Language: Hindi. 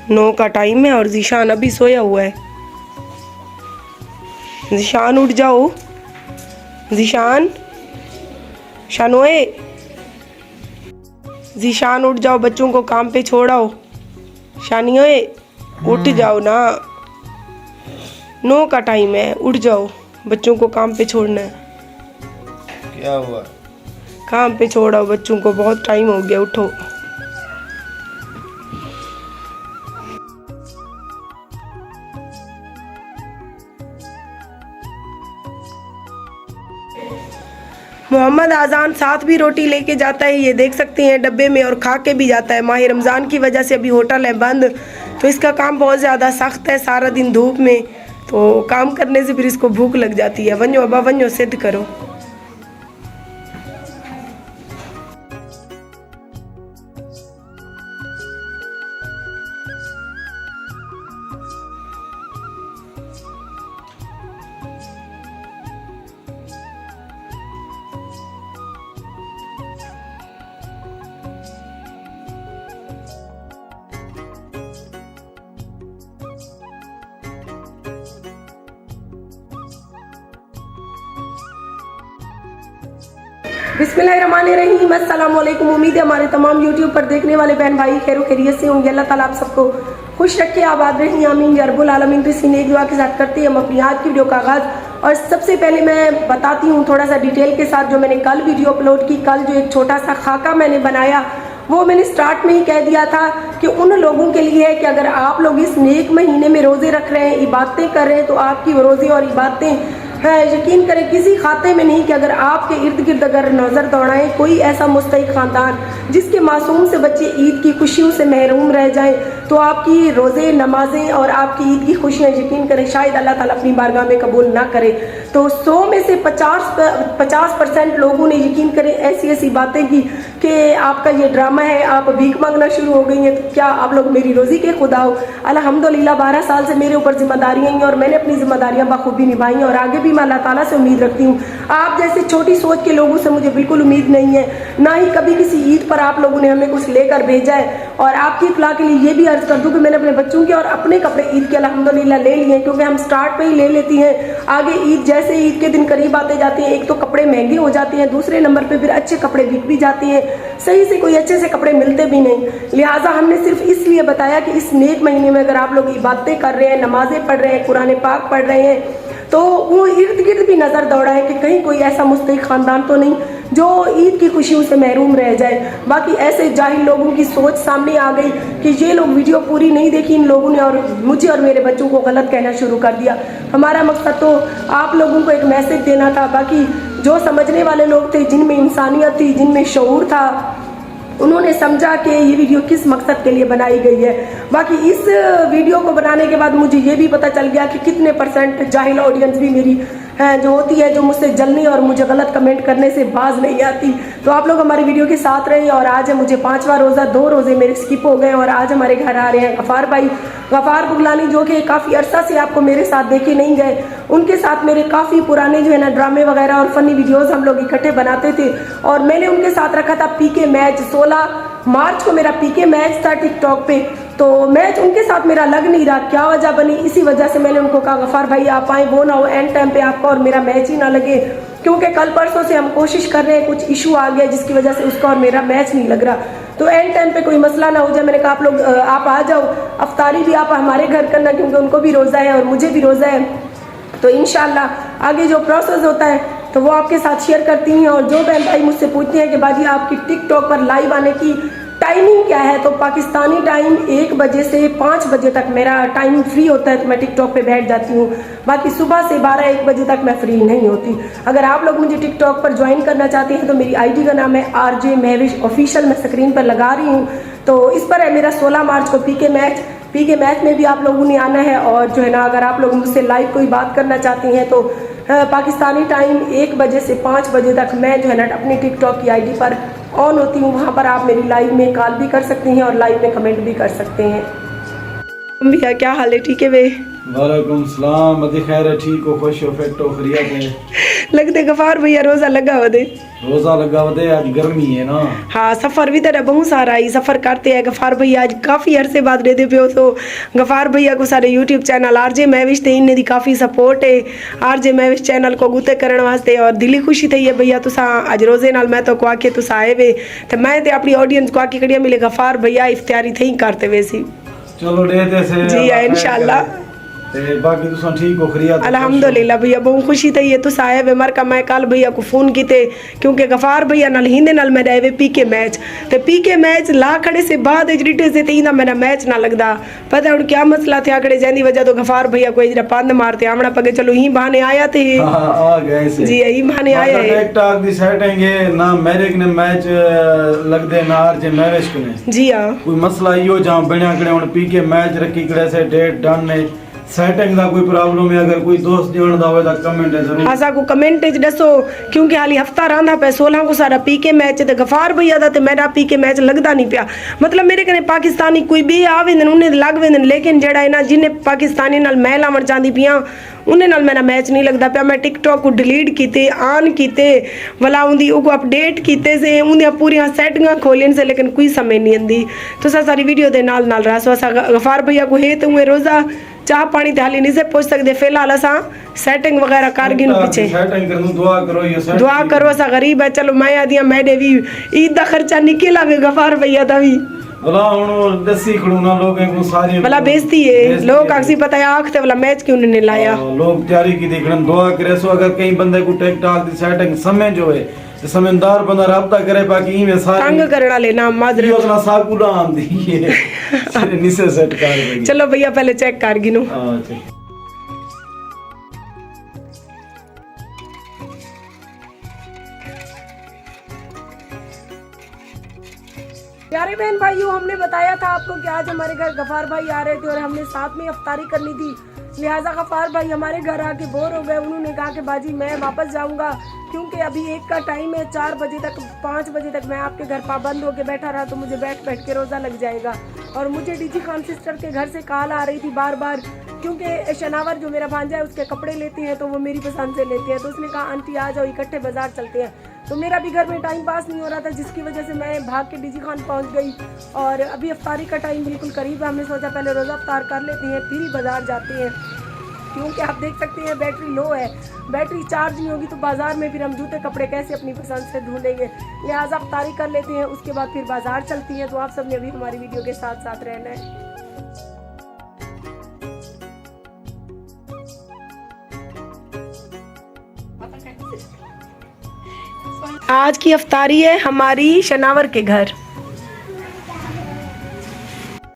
9 का टाइम है और ज़ीशान अभी सोया हुआ है। ज़ीशान उठ जाओ, ज़ीशान, शानोए, ज़ीशान उठ जाओ, बच्चों को काम पे छोड़ाओ। शानियोए उठ जाओ ना, 9 का टाइम है, उठ जाओ, बच्चों को काम पे छोड़ना है। क्या हुआ? काम पे छोड़ाओ बच्चों को, बहुत टाइम हो गया, उठो। मोहम्मद आज़ान साथ भी रोटी लेके जाता है, ये देख सकते हैं डब्बे में, और खा के भी जाता है। माह रमज़ान की वजह से अभी होटल है बंद, तो इसका काम बहुत ज़्यादा सख्त है, सारा दिन धूप में, तो काम करने से फिर इसको भूख लग जाती है। वन्यो अबा वन्यो, सिद्ध करो। बिस्मिल्लाहिर्रहमानिर्रहीम, अस्सलाम वालेकुम। उम्मीद है हमारे तमाम यूट्यूब पर देखने वाले बहन भाई खैर खैरियत से होंगे। अल्लाह ताला आप सबको खुश रखे, आबाद रही, आमीन या रब्बुल आलमीन। तो इसी नेक दुआ के साथ करते हैं हम अपनी आज की वीडियो का आगाज़। और सबसे पहले मैं बताती हूँ थोड़ा सा डिटेल के साथ, जो मैंने कल वीडियो अपलोड की, कल जो एक छोटा सा खाका मैंने बनाया, वो मैंने स्टार्ट में ही कह दिया था कि उन लोगों के लिए है कि अगर आप लोग इस नेक महीने में रोज़े रख रहे हैं, इबादतें कर रहे हैं, तो आपकी रोज़े और इबादतें है, यकीन करें किसी खाते में नहीं कि अगर आपके इर्द गिर्द अगर नज़र दौड़ाएं कोई ऐसा मुस्तहिक ख़ानदान जिसके मासूम से बच्चे ईद की खुशियों से महरूम रह जाएं, तो आपकी रोज़े, नमाजें और आपकी ईद की खुशियाँ यकीन करें शायद अल्लाह ताला अपनी बारगाह में कबूल ना करे। तो 100 में से 50% लोगों ने यकीन करें ऐसी ऐसी बातें की कि आपका ये ड्रामा है, आप भीख मांगना शुरू हो गई हैं, तो क्या आप लोग मेरी रोज़ी के खुदा हो। अल्हम्दुलिल्लाह 12 साल से मेरे ऊपर जिम्मेदारियाँ हैं और मैंने अपनी जिम्मेदारियाँ बखूबी निभाई हैं, और आगे भी मैं अल्लाह ताला से उम्मीद रखती हूँ। आप जैसे छोटी सोच के लोगों से मुझे बिल्कुल उम्मीद नहीं है, ना ही कभी किसी ईद पर आप लोगों ने हमें कुछ लेकर भेजा है। और आपकी इत्तला के लिए ये भी अर्ज कर दूँ कि मैंने अपने बच्चों के और अपने कपड़े ईद के अल्हम्दुलिल्लाह ले लिए हैं, क्योंकि हम स्टार्ट पे ही ले लेती हैं। आगे ईद जैसे ईद के दिन करीब आते जाते हैं, एक तो कपड़े महंगे हो जाते हैं, दूसरे नंबर पे फिर अच्छे कपड़े बिक भी जाते हैं, सही से कोई अच्छे से कपड़े मिलते भी नहीं। लिहाजा हमने सिर्फ इसलिए बताया कि इस नेक महीने में अगर आप लोग इबादतें कर रहे हैं, नमाजें पढ़ रहे हैं, कुरान पाक पढ़ रहे हैं, तो वो इर्द गिर्द भी नज़र दौड़ाए कि कहीं कोई ऐसा मुस्तहिक ख़ानदान तो नहीं जो ईद की खुशियों से महरूम रह जाए। बाकी ऐसे जाहिल लोगों की सोच सामने आ गई कि ये लोग वीडियो पूरी नहीं देखी इन लोगों ने और मुझे और मेरे बच्चों को गलत कहना शुरू कर दिया। हमारा मकसद तो आप लोगों को एक मैसेज देना था। बाकी जो समझने वाले लोग थे, जिनमें इंसानियत थी, जिनमें शऊर था, उन्होंने समझा कि ये वीडियो किस मकसद के लिए बनाई गई है। बाकी इस वीडियो को बनाने के बाद मुझे ये भी पता चल गया कि कितने % जाहिल ऑडियंस भी मेरी है जो होती है, जो मुझसे जलने और मुझे गलत कमेंट करने से बाज नहीं आती। तो आप लोग हमारी वीडियो के साथ रहे। और आज है मुझे 5वां रोज़ा, 2 रोज़े मेरे स्किप हो गए और आज हमारे घर आ रहे हैं गफ़ार भाई, गफ़ार बुगलानी, जो कि काफ़ी अरसा से आपको मेरे साथ देखे नहीं गए। उनके साथ मेरे काफ़ी पुराने जो है ना ड्रामे वगैरह और फ़नी वीडियोज़ हम लोग इकट्ठे बनाते थे, और मैंने उनके साथ रखा था पीके मैच। 16 मार्च को मेरा पीके मैच था टिकटॉक पे, तो मैच उनके साथ मेरा लग नहीं रहा, क्या वजह बनी, इसी वजह से मैंने उनको कहा गफ़ार भाई आप आए, वो ना हो एंड टाइम पे आपका और मेरा मैच ही ना लगे, क्योंकि कल परसों से हम कोशिश कर रहे हैं, कुछ इशू आ गया जिसकी वजह से उसका और मेरा मैच नहीं लग रहा, तो एंड टाइम पे कोई मसला ना हो जाए। मैंने कहा आप लोग आप आ जाओ, अफ्तारी भी आप हमारे घर करना, क्योंकि उनको भी रोज़ा है और मुझे भी रोज़ा है। तो इंशाल्लाह आगे जो प्रोसेस होता है तो वो आपके साथ शेयर करती हैं। और जो बहन भाई मुझसे पूछते हैं कि बाजी आपकी टिकटॉक पर लाइव आने की टाइमिंग क्या है, तो पाकिस्तानी टाइम 1 बजे से 5 बजे तक मेरा टाइम फ्री होता है, तो मैं टिकटॉक पे बैठ जाती हूँ। बाकी सुबह से 12-1 बजे तक मैं फ्री नहीं होती। अगर आप लोग मुझे टिकटॉक पर ज्वाइन करना चाहते हैं तो मेरी आईडी का नाम है RJ महविश ऑफिशियल, मैं स्क्रीन पर लगा रही हूँ। तो इस पर है मेरा 16 मार्च को पीके मैच में भी आप लोगों ने आना है। और जो है ना अगर आप लोग मुझसे लाइव कोई बात करना चाहती हैं तो पाकिस्तानी टाइम 1 बजे से 5 बजे तक मैं जो है ना अपनी टिकटॉक की आईडी पर ऑन होती हूँ, वहाँ पर आप मेरी लाइव में कॉल भी कर सकते हैं और लाइव में कमेंट भी कर सकते हैं। भैया क्या हाल है, ठीक है वे? वालेकुम सलाम, मदी खैर है, ठीक हो, खुश हो, फिट हो, खैरियत है? लगते गफार भैया रोजा लगा हुआ दे। रोजा लगा हुआ दे, आज गर्मी है ना। हाँ सफर भी तेरा बहुत सारा ही सफर करते हैं गफार भैया। आज काफी अरसे बाद रहते पे हो तो गफार भैया को सारे यूट्यूब चैनल आरजे महविश थे इन्हें दी काफी सपोर्ट है आरजे महविश चैनल को गुते करने वास्ते। और दिली खुशी थी है भैया तुसा आज रोजे नाल मैं तो को आके तुसा आए वे तो मैं ते अपनी ऑडियंस को आके कड़िया मिले गफार भैया इफ्तारी थी करते वे सी। चलो देते से जी इंशाल्लाह ते बाकी तुसा ठीक हो खरिया अल्हम्दुलिल्लाह भैया बहुत खुशी थी है तुस आए वे मर का मैं कल भैया को फोन कीते क्योंकि गफार भैया नाल हिंदे नाल मैं आए वे पीके मैच ते पीके मैच ला खड़े से बाद रिटे से तीना मेरा मैच ना लगदा पता हुन क्या मसला थे आकड़े जंदी वजह तो गफार भैया को इधर पंद मारते आमना पगे चलो ही बहाने आया थे। हां आ गए से जी यही बहाने आया है टिकटॉक दी सेटिंग है ना मेरे ने मैच लगदे ना आरजे महविश ने। जी हां कोई मसला इयो जहां बनया कड़े हुन पीके मैच रखी कड़े से डेट डन ने सेटिंग दा कोई प्रॉब्लम है अगर कोई दोस्त जानदा होवे ता कमेंट जरूर आसा को कमेंट च दसो क्योंकि हाली हफ्ता रहा पे 16 को सारा पीके मैच ते गफार भैया दा ते मेरा पीके मैच लगदा नहीं पिया मतलब मेरे कने पाकिस्तानी कोई भी आवे उन्हें लग वेंदन लेकिन जेड़ा है ना जिन्हें पाकिस्तानी नाल मैं लावण चाहती पिया उन्हें नाल मेरा मैच नहीं लगता पिया। मैं टिकटॉक को डिलीट कीते ऑन कीते वाला उंदी उको अपडेट कीते से उंदी पूरी सेटिंगां खोलन से लेकिन कोई समय नहीं आंदी तो सारी वीडियो दे नाल नाल रहा सो गफार भैया को है तो रोजा चाह पानी ते हाली नहीं से पहुंच सकते फिलहाल असा सेटिंग वगैरह कर गिन पीछे सेटिंग कर दुआ करो ये दुआ करो असा गरीब है चलो मैं आदिया मैडे भी ईद दा खर्चा निकला वे गफार भैया दा भी भला हुन दसी खड़ूना लोगों को सारी भला बेइज्जती है लोग अक्सी पता है आख ते वाला मैच क्यों नहीं लाया लोग तैयारी की देखन दुआ करे सो अगर कई बंदे को टिकटॉक दी सेटिंग समझ होए तो समझदार बंदा राब्ता करे बाकी में सारी तंग करना लेना माजरे योजना साकुला आंदी है नीचे सेट कर चलो भैया पहले चेक कर गिनो। हां ठीक प्यारे बहन भाइयों हमने बताया था आपको कि आज हमारे घर गफार भाई आ रहे थे और हमने साथ में इफ्तारी करनी थी लिहाजा गफार भाई हमारे घर आके बोर हो गए। उन्होंने कहा कि बाजी मैं वापस जाऊंगा क्योंकि अभी 1 का टाइम है 4 बजे तक 5 बजे तक मैं आपके घर पाबंद होके बैठा रहा तो मुझे बैठ के रोज़ा लग जाएगा। और मुझे डीजी खान सिस्टर के घर से कॉल आ रही थी बार बार क्योंकि शनावर जो मेरा भांजा है उसके कपड़े लेते हैं तो वो मेरी पसंद से लेते हैं तो उसने कहा आंटी आ जाओ इकट्ठे बाजार चलते हैं। तो मेरा भी घर में टाइम पास नहीं हो रहा था जिसकी वजह से मैं भाग के डीजी खान पहुंच गई और अभी इफ्तारी का टाइम बिल्कुल करीब है। हमने सोचा पहले रोज़ा इफ्तार कर लेते हैं फिर ही बाजार जाते हैं क्योंकि आप देख सकते हैं बैटरी लो है बैटरी चार्ज नहीं होगी तो बाजार में फिर हम जूते कपड़े कैसे अपनी पसंद से ढूंढेंगे। लिहाजा इफ्तारी कर लेते हैं उसके बाद फिर बाजार चलती है। तो आप सबने अभी हमारी वीडियो के साथ साथ रहना है। आज की इफ्तारी है हमारी शनावर के घर।